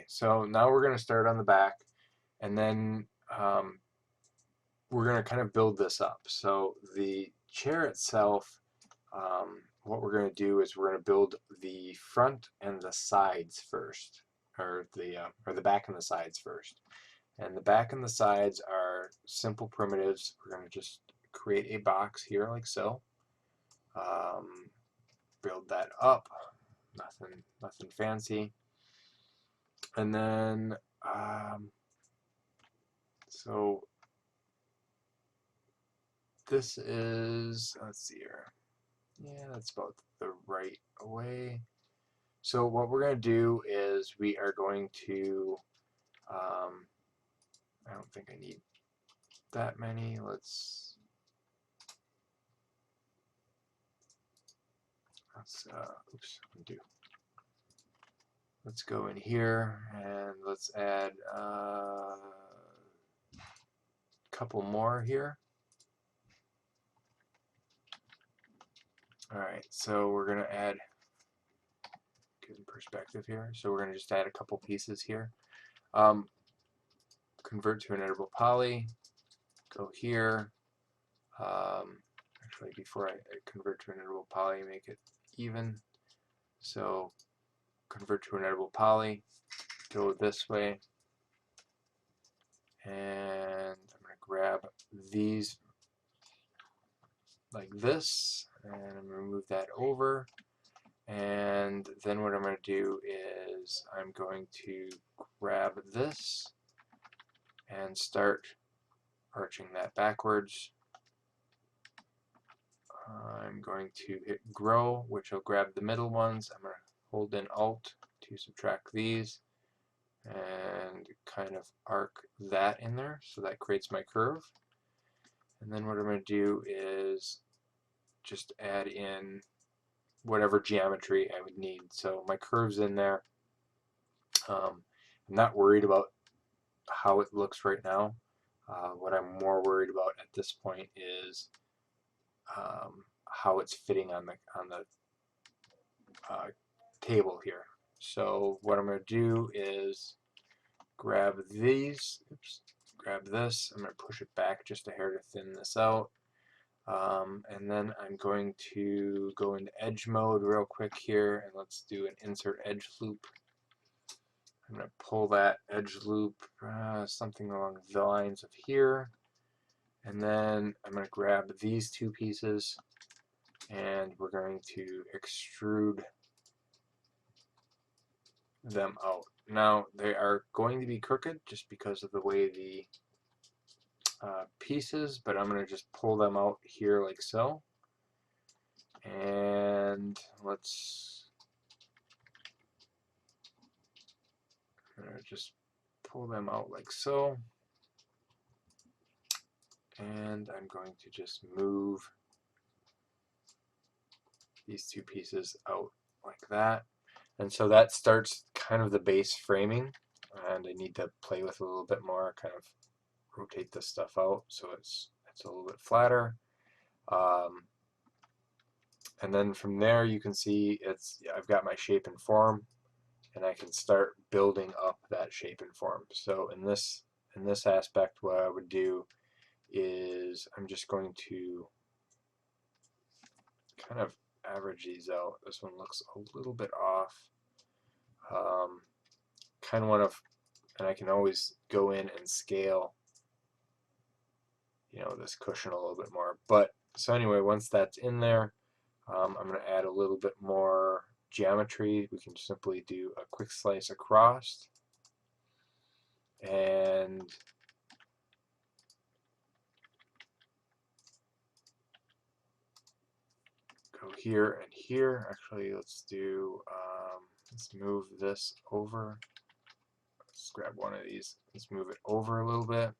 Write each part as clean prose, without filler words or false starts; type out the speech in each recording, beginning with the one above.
so now we're going to start on the back, and then we're going to kind of build this up. So the chair itself, what we're going to do is we're going to build the front and the sides first, or the back and the sides first. And the back and the sides are simple primitives. We're going to just create a box here like so. Build that up. Nothing fancy. And then so this is, let's see here. Yeah, that's about the right way. So what we're going to do is we are going to, I don't think I need that many. Let's oops, undo. Let's go in here and let's add a couple more here. Alright, so we're going to add, get in perspective here, so we're going to just add a couple pieces here. Convert to an editable poly, go here. Actually, before I convert to an editable poly, make it even. So convert to an editable poly, go this way, and I'm going to grab these like this, and I'm going to move that over. And then what I'm going to do is I'm going to grab this and start arching that backwards. I'm going to hit grow, which will grab the middle ones. I'm going to hold in Alt to subtract these and kind of arc that in there, so that creates my curve. And then what I'm going to do is just add in whatever geometry I would need. So my curve's in there. I'm not worried about how it looks right now. What I'm more worried about at this point is how it's fitting on the table here. So what I'm going to do is grab these, oops, grab this, I'm going to push it back just a hair to thin this out, and then I'm going to go into edge mode real quick here, and let's do an insert edge loop. I'm going to pull that edge loop something along the lines of here, and then I'm going to grab these two pieces and we're going to extrude them out. Now they are going to be crooked just because of the way the pieces, but I'm going to just pull them out here like so. And let's just pull them out like so. And I'm going to just move these two pieces out like that. And so that starts kind of the base framing, and I need to play with it a little bit more, kind of rotate this stuff out so it's a little bit flatter. And then from there you can see I've got my shape and form, and I can start building up that shape and form. So in this aspect, what I would do is I'm just going to kind of average these out. This one looks a little bit off. Kind of want to, and I can always go in and scale, you know, this cushion a little bit more. But so anyway, once that's in there, I'm going to add a little bit more geometry. We can simply do a quick slice across, and go here and here. Actually, let's do, let's move this over. Let's grab one of these. Let's move it over a little bit.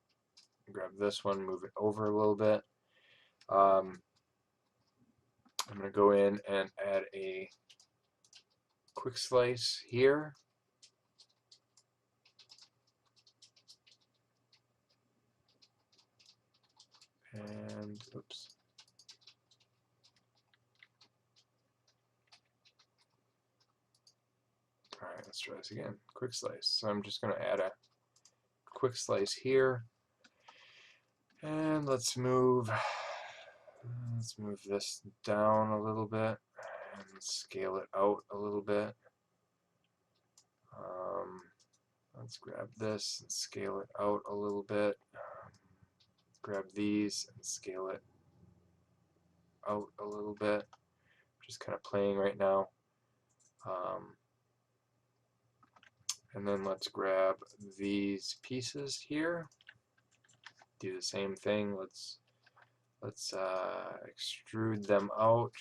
Grab this one, move it over a little bit. I'm going to go in and add a quick slice here. And, oops. Alright, let's try this again. Quick slice. So I'm just going to add a quick slice here, and let's move this down a little bit and scale it out a little bit. Let's grab this and scale it out a little bit. Grab these and scale it out a little bit. Just kind of playing right now. And then let's grab these pieces here. Do the same thing. Let's extrude them out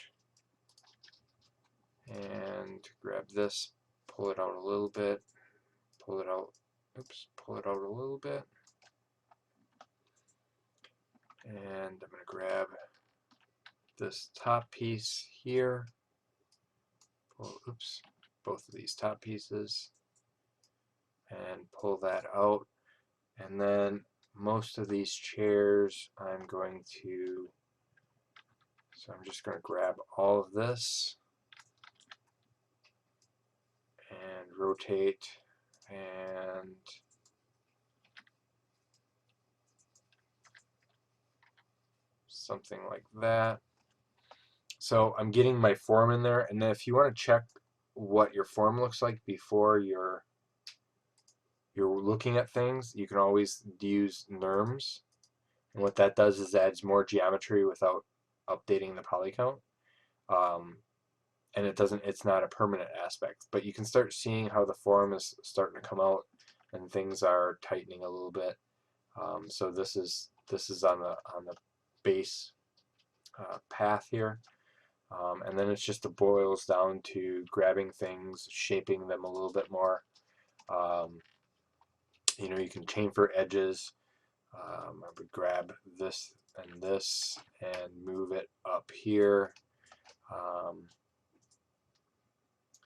and grab this, pull it out a little bit, pull it out. Oops, pull it out a little bit. And I'm going to grab this top piece here. Oops, both of these top pieces, and pull that out. And then most of these chairs I'm going to, so I'm just going to grab all of this and rotate and something like that. So I'm getting my form in there, and then if you want to check what your form looks like before you're looking at things, you can always use NURMS, and what that does is adds more geometry without updating the poly count. And it's not a permanent aspect, but you can start seeing how the form is starting to come out and things are tightening a little bit. So this is on the base path here. And then it's just boils down to grabbing things, shaping them a little bit more. You know, you can chamfer edges. I would grab this and move it up here.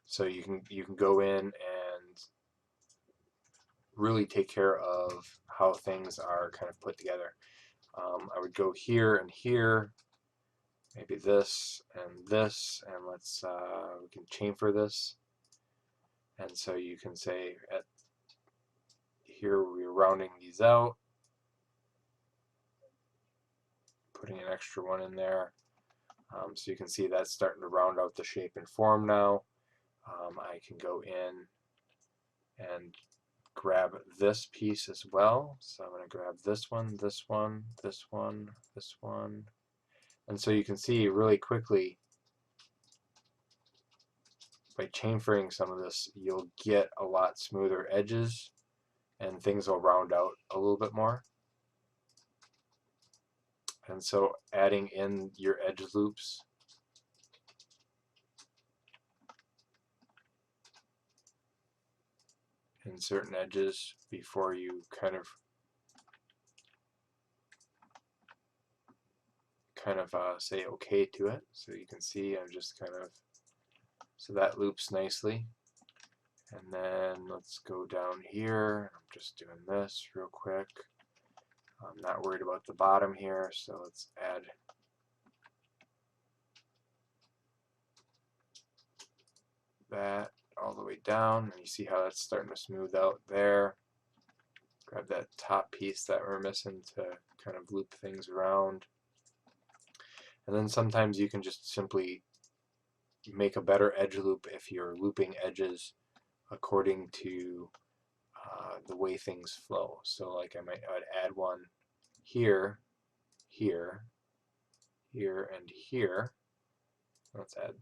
So you can go in and really take care of how things are kind of put together. I would go here and here. Maybe this, and let's we can chamfer this, and so you can say at here we're rounding these out, putting an extra one in there, so you can see that's starting to round out the shape and form now. I can go in and grab this piece as well, so I'm going to grab this one, this one, this one, this one. And so you can see really quickly by chamfering some of this, you'll get a lot smoother edges and things will round out a little bit more. And so adding in your edge loops in certain edges before you kind of say okay to it. So you can see I'm just so that loops nicely. And then let's go down here. I'm just doing this real quick. I'm not worried about the bottom here, so let's add that all the way down, and you see how that's starting to smooth out there. Grab that top piece that we're missing to kind of loop things around. And then sometimes you can just simply make a better edge loop if you're looping edges according to the way things flow. So like I would add one here, here, here, and here. Let's add.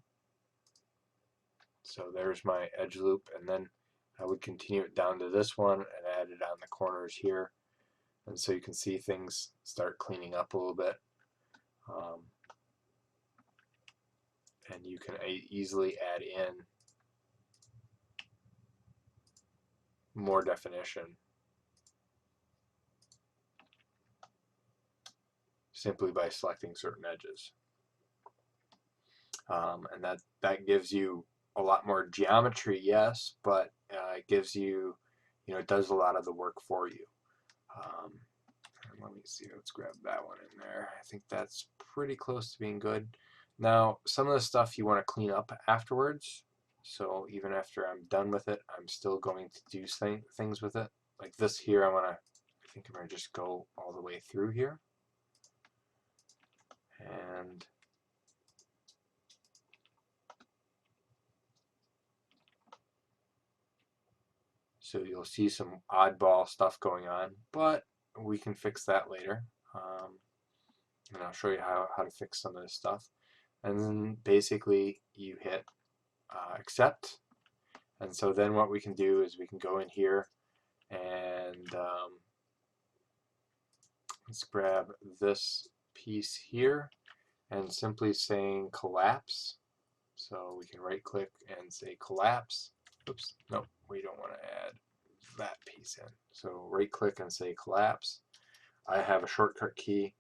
So there's my edge loop, and then I would continue it down to this one and add it on the corners here. And so you can see things start cleaning up a little bit. And you can easily add in more definition simply by selecting certain edges. And that gives you a lot more geometry, yes, but it gives you, it does a lot of the work for you. Let me see, let's grab that one in there. I think that's pretty close to being good. Now, some of the stuff you want to clean up afterwards, So even after I'm done with it, I'm still going to do things with it. Like this here, I think I'm going to just go all the way through here. And so you'll see some oddball stuff going on, but we can fix that later. And I'll show you how to fix some of this stuff. And then basically you hit accept. And so then what we can do is we can go in here and let's grab this piece here and simply saying collapse. So we can right click and say collapse. Oops, no, we don't want to add that piece in. So right click and say collapse. I have a shortcut key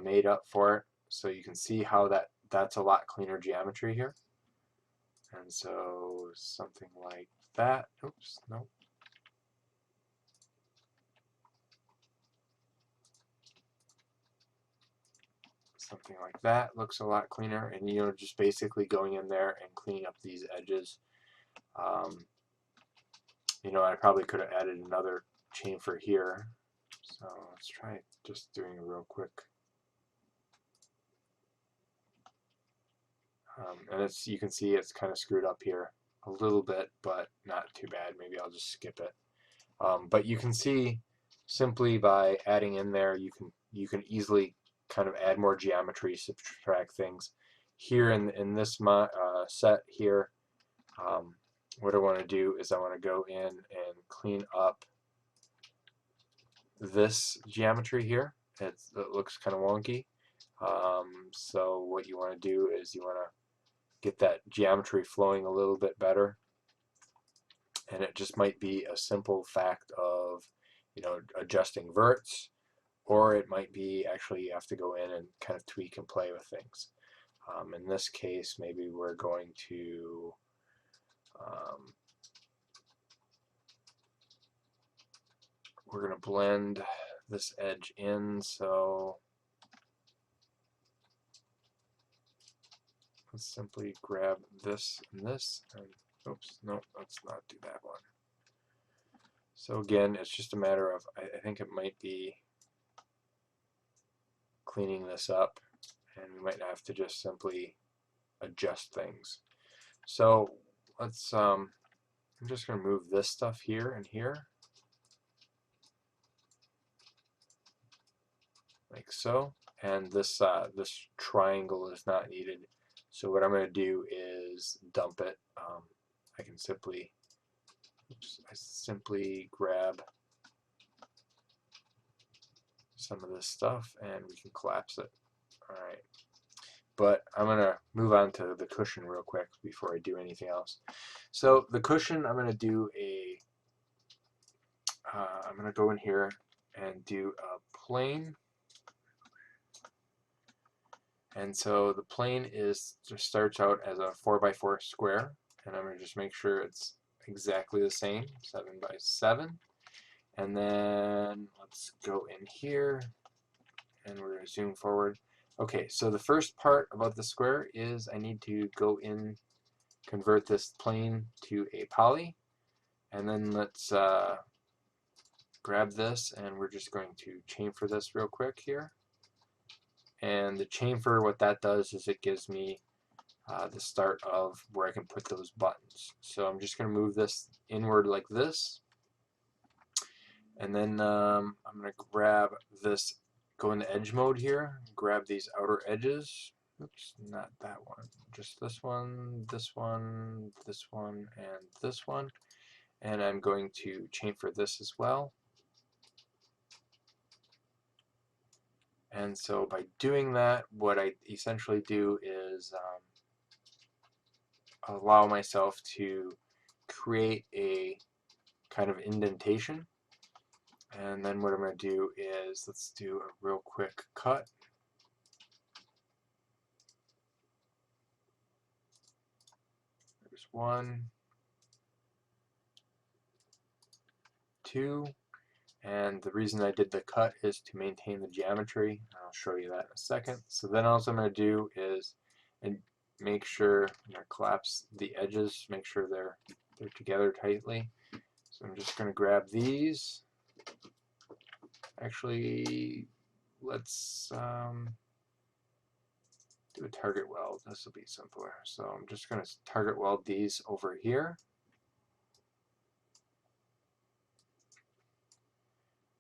made up for it, so you can see how that's a lot cleaner geometry here. And so something like that. Oops, no. Something like that looks a lot cleaner, and just basically going in there and cleaning up these edges. I probably could have added another chamfer here, so let's try just doing it real quick. And you can see it's kind of screwed up here a little bit, but not too bad. Maybe I'll just skip it. But you can see simply by adding in there, you can easily kind of add more geometry, subtract things. Here in this set here, what I want to do is I want to go in and clean up this geometry here. It looks kind of wonky. So what you want to do is you want to get that geometry flowing a little bit better. And it just might be a simple fact of adjusting verts, or it might be actually you have to go in and kind of tweak and play with things. In this case, maybe we're going to blend this edge in, so let's simply grab this and this, and oops, no, let's not do that one. So again, it's just a matter of, I think it might be cleaning this up, and we might have to just simply adjust things. So let's, I'm just going to move this stuff here and here, like so, and this triangle is not needed. So what I'm going to do is dump it. I can simply, I simply grab some of this stuff and we can collapse it. Alright, but I'm going to move on to the cushion real quick before I do anything else. So the cushion, I'm going to do I'm going to go in here and do a plane. And so the plane just starts out as a 4x4 square, and I'm going to just make sure it's exactly the same, 7x7. And then let's go in here and we're going to zoom forward. Okay, so the first part about the square is I need to go in, convert this plane to a poly, and then let's grab this and we're just going to chamfer this real quick here. And the chamfer, what that does is it gives me the start of where I can put those buttons. So I'm just going to move this inward like this, and then I'm going to grab this, go into edge mode here, grab these outer edges. Oops, not that one, just this one, this one, this one, and this one. And I'm going to chamfer this as well. And so by doing that, what I essentially do is allow myself to create a kind of indentation. And then what I'm going to do is, let's do a real quick cut. There's 1, 2, and the reason I did the cut is to maintain the geometry. I'll show you that in a second. So then all I'm going to do is, and make sure collapse the edges, make sure they're together tightly. So I'm just going to grab these. Actually, let's do a target weld. This will be simpler. So I'm just going to target weld these over here.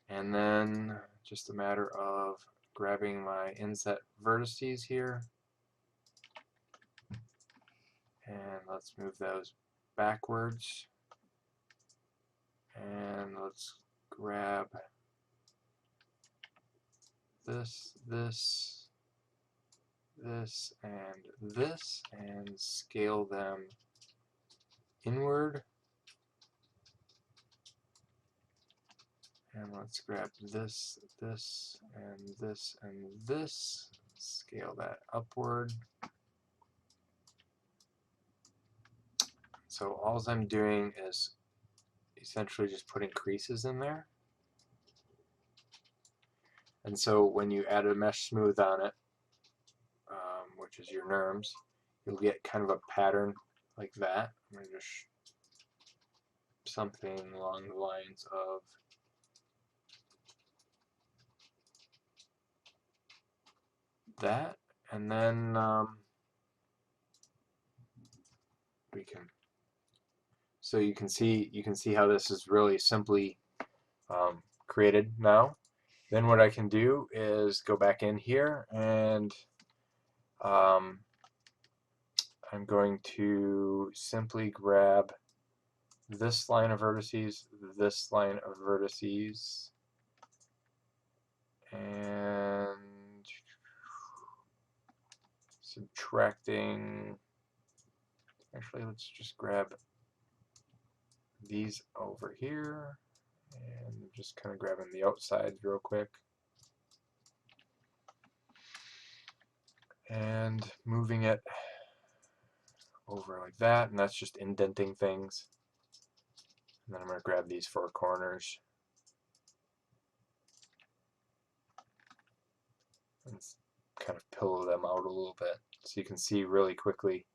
And then just a matter of grabbing my inset vertices here. And let's move those backwards. And let's grab this, and scale them inward. And let's grab this, and this, scale that upward. So all I'm doing is essentially just putting creases in there. And so when you add a mesh smooth on it, which is your NURMS, you'll get kind of a pattern like that. I'm going to just something along the lines of that, and then we can. So you can see how this is really simply created now. Then what I can do is go back in here, and I'm going to simply grab this line of vertices, this line of vertices, and subtracting. Actually, let's just grab these over here, and just kind of grabbing the outsides real quick. And moving it over like that, and that's just indenting things. And then I'm going to grab these four corners and kind of pillow them out a little bit, so you can see really quickly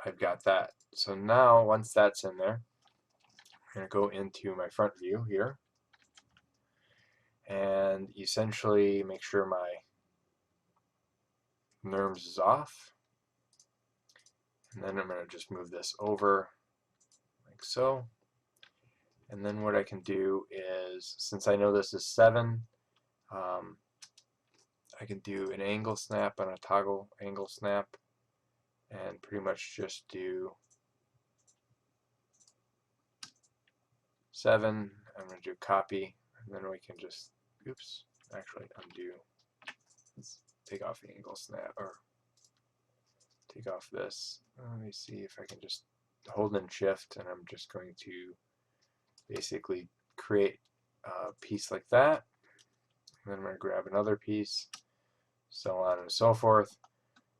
I've got that. So now once that's in there, I'm going to go into my front view here and essentially make sure my NURMS is off. And then I'm going to just move this over like so. And then what I can do is, since I know this is 7, I can do an angle snap and a toggle angle snap, and pretty much just do 7. I'm going to do copy, and then we can just, oops, actually undo. Let's take off the angle snap, or take off this. Let me see if I can just hold in shift, and I'm just going to basically create a piece like that. And then I'm going to grab another piece, so on and so forth.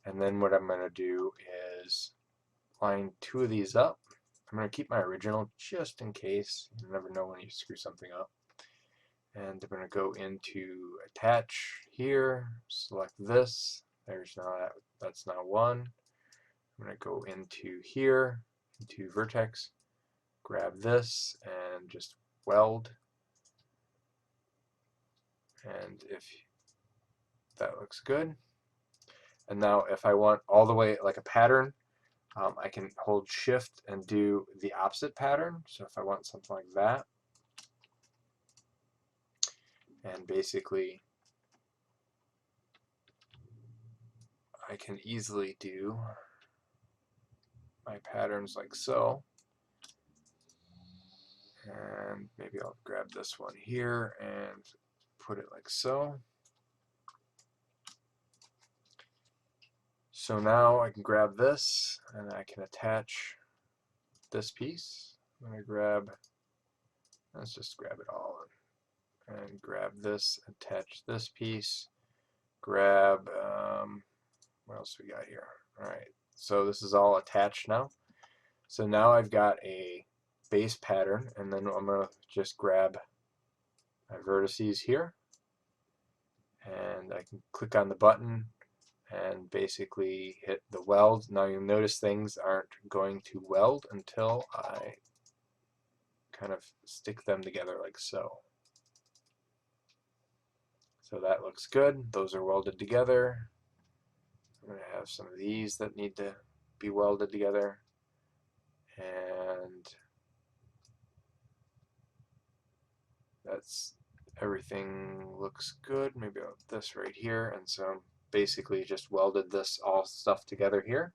And then what I'm going to do is line 2 of these up. I'm going to keep my original just in case. You never know when you screw something up. And I'm going to go into attach here, select this. There's not, that's now 1. I'm going to go into here, into vertex, grab this, and just weld. And if that looks good. And now if I want all the way like a pattern, I can hold shift and do the opposite pattern. So if I want something like that, and basically I can easily do my patterns like so. And maybe I'll grab this one here and put it like so. So now I can grab this and I can attach this piece. I'm going to grab, let's just grab it all and grab this, attach this piece, grab, what else we got here? Alright, so this is all attached now. So now I've got a base pattern, and then I'm going to just grab my vertices here, and I can click on the button and basically hit the weld. Now you'll notice things aren't going to weld until I kind of stick them together like so. So that looks good. Those are welded together. I'm going to have some of these that need to be welded together. And that's everything looks good. Maybe I'll have this right here. And so basically just welded this all stuff together here.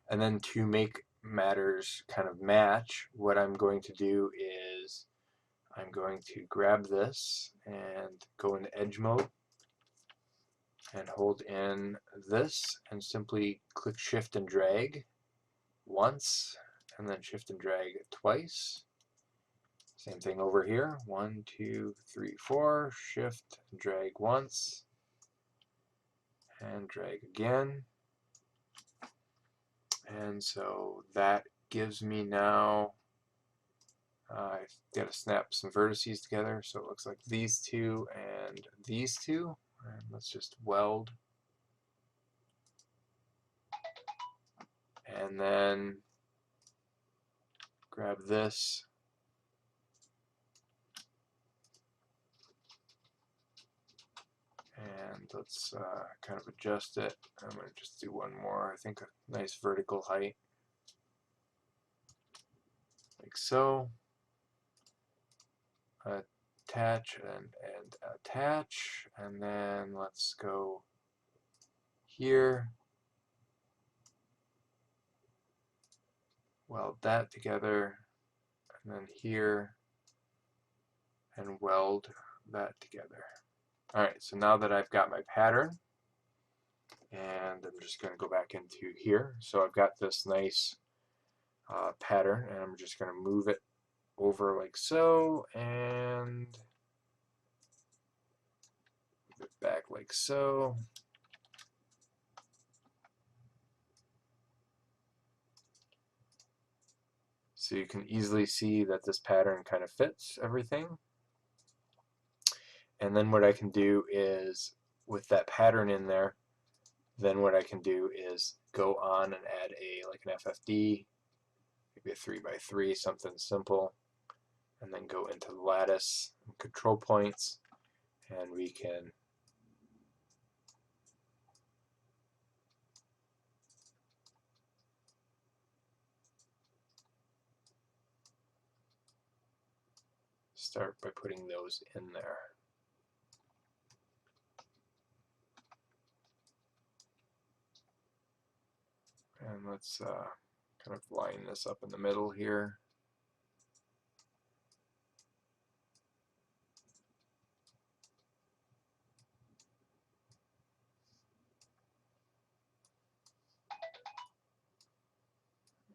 And then to make matters kind of match, what I'm going to do is I'm going to grab this and go into edge mode and hold in this and simply click shift and drag once and then shift and drag twice. Same thing over here. 1, 2, 3, 4. Shift and drag once and drag again. And so that gives me now, I've got to snap some vertices together. So it looks like these two and these two. And let's just weld. And then grab this. And let's kind of adjust it. I'm going to just do one more. I think a nice vertical height. Like so. Attach and attach. And then let's go here. Weld that together. And then here. And weld that together. Alright, so now that I've got my pattern, and I'm just going to go back into here. So I've got this nice pattern, and I'm just going to move it over like so, and move it back like so. So you can easily see that this pattern kind of fits everything. And then what I can do is, with that pattern in there, then what I can do is go on and add like an FFD, maybe a 3x3, something simple, and then go into the lattice and control points, and we can start by putting those in there. And let's kind of line this up in the middle here.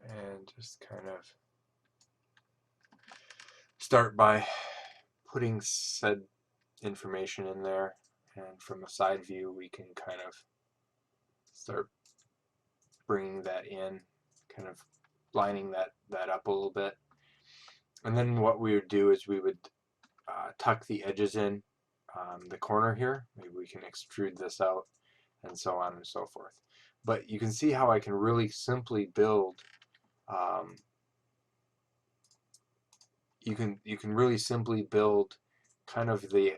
And just kind of start by putting said information in there, and from a side view we can kind of start bringing that in, kind of lining that up a little bit. And then what we would do is we would tuck the edges in the corner here. Maybe we can extrude this out, and so on and so forth. But you can see how I can really simply build you can really simply build kind of the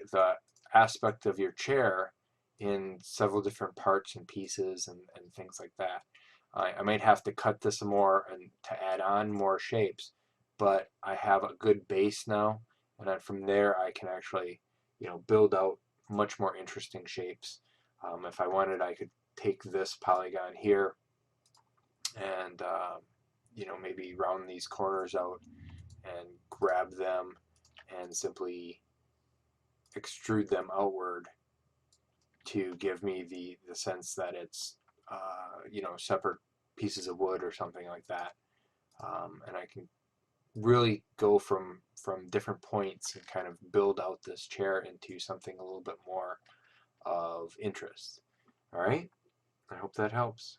aspect of your chair in several different parts and pieces and things like that. I might have to cut this more and to add on more shapes, but I have a good base now, and then from there I can actually, you know, build out much more interesting shapes. If I wanted, I could take this polygon here and you know, maybe round these corners out and grab them and simply extrude them outward to give me the sense that it's you know, separate pieces of wood or something like that. And I can really go from different points and kind of build out this chair into something a little bit more of interest. All right, I hope that helps.